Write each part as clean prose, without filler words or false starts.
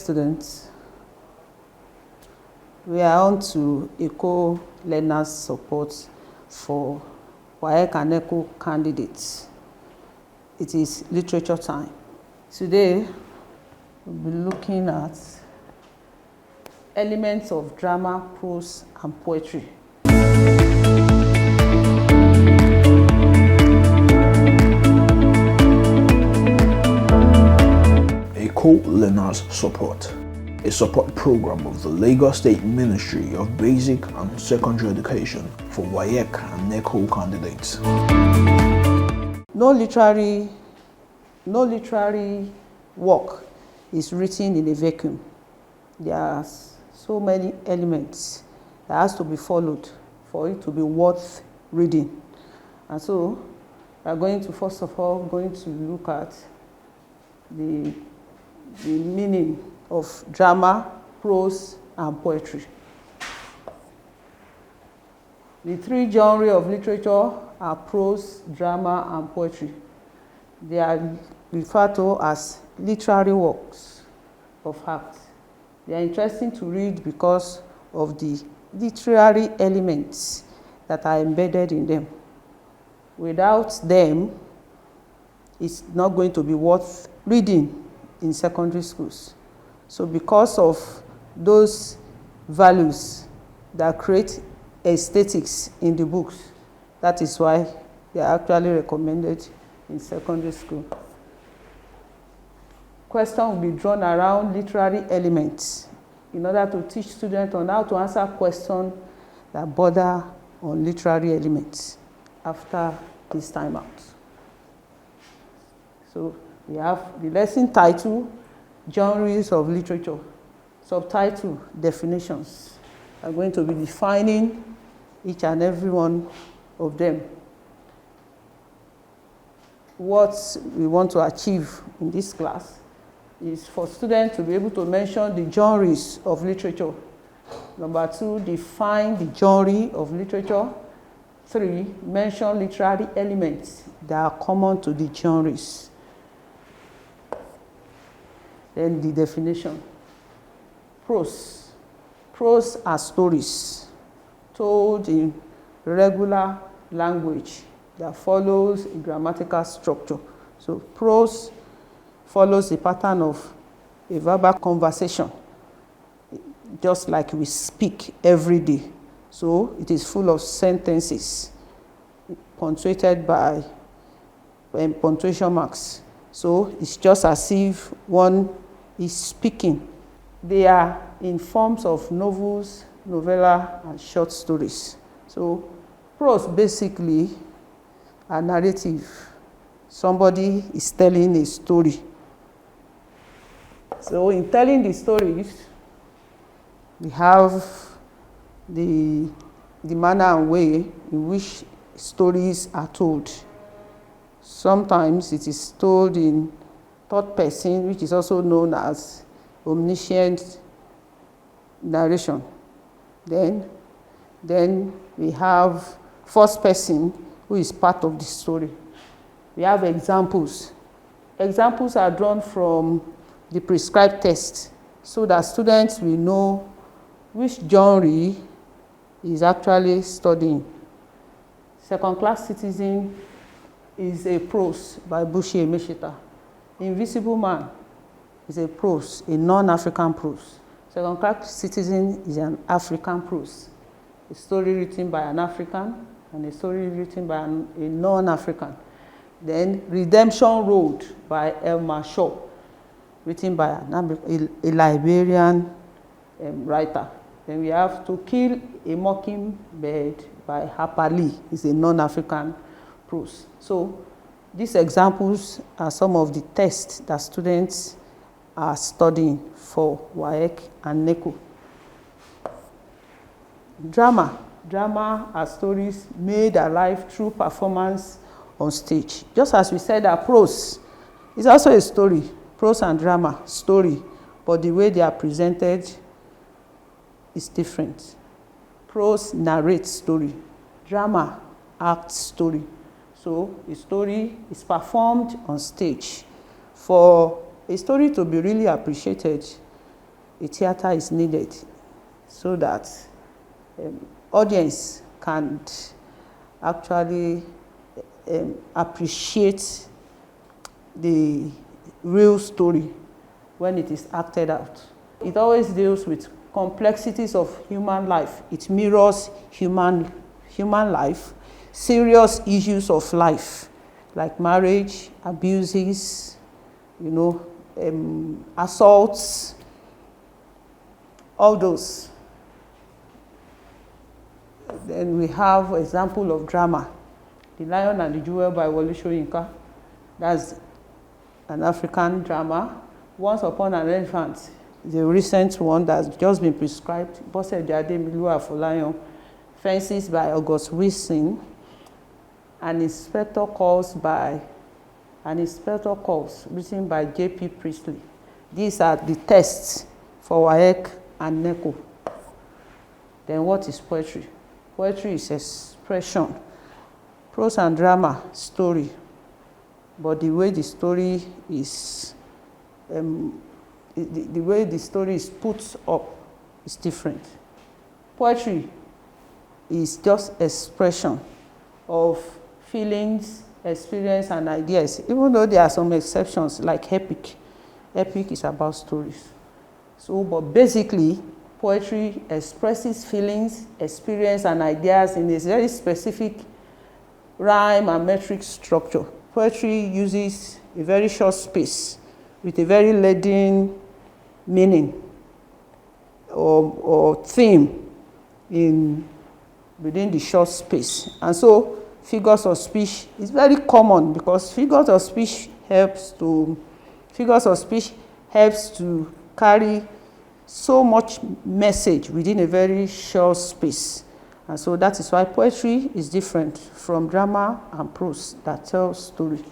students, we are on to Eko Learners Support for WAEC and NECO candidates. It is literature time. Today, we'll be looking at elements of drama, prose, and poetry. Eko Learners Support, a support program of the Lagos State Ministry of Basic and Secondary Education for WAEC and NECO candidates. No literary work is written in a vacuum. There are so many elements that has to be followed for it to be worth reading. And so we are going to, first of all, look at the meaning of drama, prose, and poetry. The three genres of literature are prose, drama, and poetry. They are referred to as literary works of art. They are interesting to read because of the literary elements that are embedded in them. Without them, it's not going to be worth reading in secondary schools. So because of those values that create aesthetics in the books, that is why they are actually recommended in secondary school. Questions will be drawn around literary elements in order to teach students on how to answer questions that border on literary elements after this time out. So we have the lesson title, genres of literature, subtitle, definitions. I'm going to be defining each and every one of them. What we want to achieve in this class is for students to be able to mention the genres of literature. Number 2, define the genre of literature. 3, mention literary elements that are common to the genres. Then the definition. Prose. Prose are stories told in regular language that follows a grammatical structure. So prose follows the pattern of a verbal conversation, just like we speak every day. So it is full of sentences, punctuated by punctuation marks. So it's just as if one is speaking. They are in forms of novels, novella, and short stories. So prose basically a narrative. Somebody is telling a story. So in telling the stories, we have the manner and way in which stories are told. Sometimes it is told in third person, which is also known as omniscient narration. Then we have first person, who is part of the story. We have examples. Examples are drawn from the prescribed text so that students will know which genre is actually studying. Second Class Citizen is a prose by Bushi Emeshita. Invisible Man is a prose, a non-African prose. Second Class Citizen is an African prose, a story written by an African and a story written by a non-African. Then Redemption Road by Elmer Shaw, written by a Liberian writer. Then we have To Kill a Mockingbird by Harper Lee, is a non-African prose. So these examples are some of the texts that students are studying for WAEC and NECO. Drama. Drama are stories made alive through performance on stage. Just as we said that prose is also a story. Prose and drama, story, but the way they are presented is different. Prose narrates story. Drama acts story. So a story is performed on stage. For a story to be really appreciated, a theater is needed so that audience can actually appreciate the real story when it is acted out. It always deals with complexities of human life. It mirrors human life, serious issues of life, like marriage, abuses, assaults, all those. Then we have example of drama, The Lion and the Jewel by Wole Soyinka. That's an African drama. Once Upon an Elephant, the recent one that's just been prescribed. Bose Jade Milu Afolayan, Fences by August Wilson. An Inspector Calls written by J.P. Priestley. These are the tests for WAEC and NECO. Then what is poetry? Poetry is expression. Prose and drama, story. But the way the story is, the way the story is put up is different. Poetry is just expression of feelings, experience, and ideas, even though there are some exceptions like epic. Epic is about stories. So, but basically, poetry expresses feelings, experience, and ideas in a very specific rhyme and metric structure. Poetry uses a very short space with a very leading meaning or theme within the short space. And so figures of speech is very common because figures of speech helps to carry so much message within a very short space. And so that is why poetry is different from drama and prose that tells story.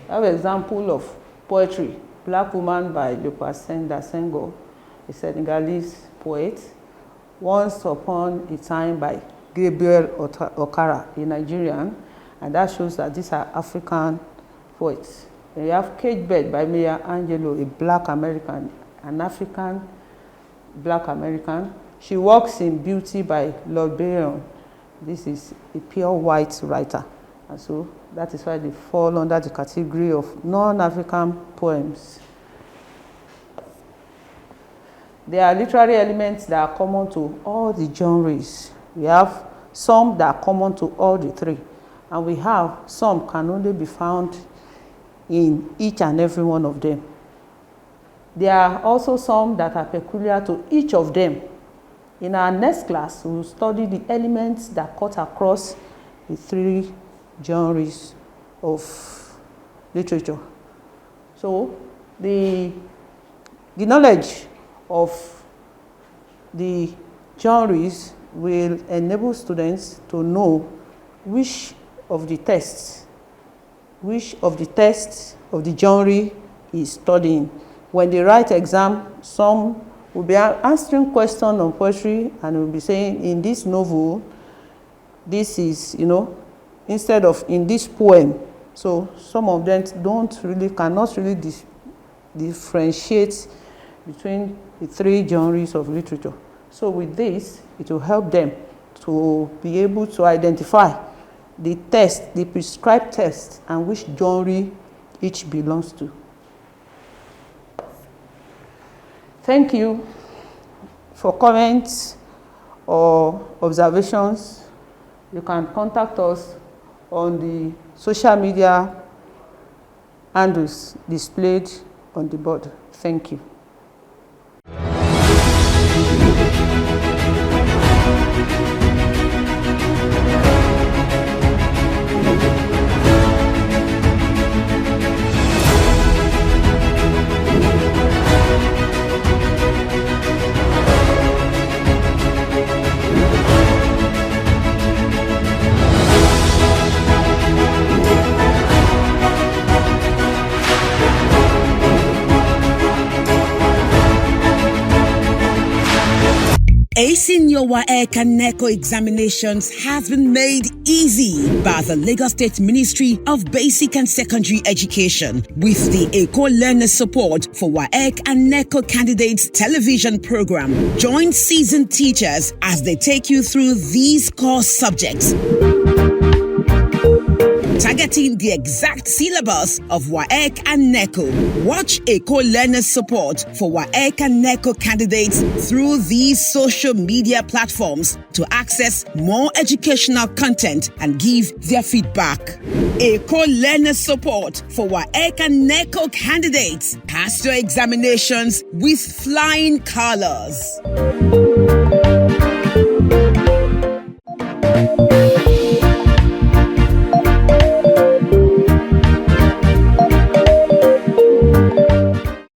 I have an example of poetry, Black Woman by Leopold Sédar Senghor, a Senegalese poet. Once Upon a Time by Gabriel Okara, a Nigerian, and that shows that these are African poets. Then you have Cage Bird by Maya Angelou, a Black American, an African Black American. She Walks in Beauty by Lord Byron. This is a pure white writer. And so that is why they fall under the category of non-African poems. There are literary elements that are common to all the genres. We have some that are common to all the three. And we have some can only be found in each and every one of them. There are also some that are peculiar to each of them. In our next class, we will study the elements that cut across the three genres of literature. So the knowledge of the genres will enable students to know which of the tests of the genre is studying. When they write exam, some will be answering questions on poetry and will be saying, in this novel, this is, instead of in this poem. So some of them cannot really differentiate between the three genres of literature. So with this, it will help them to be able to identify the prescribed test, and which genre each belongs to. Thank you. For comments or observations, you can contact us on the social media handles displayed on the board. Thank you. Acing your WAEC and NECO examinations has been made easy by the Lagos State Ministry of Basic and Secondary Education with the Eko Learners Support for WAEC and NECO Candidates television program. Join seasoned teachers as they take you through these core subjects, targeting the exact syllabus of WAEC and NECO. Watch Eko Learners Support for WAEC and NECO candidates through these social media platforms to access more educational content and give their feedback. Eko Learners Support for WAEC and NECO candidates. Pass your examinations with flying colors.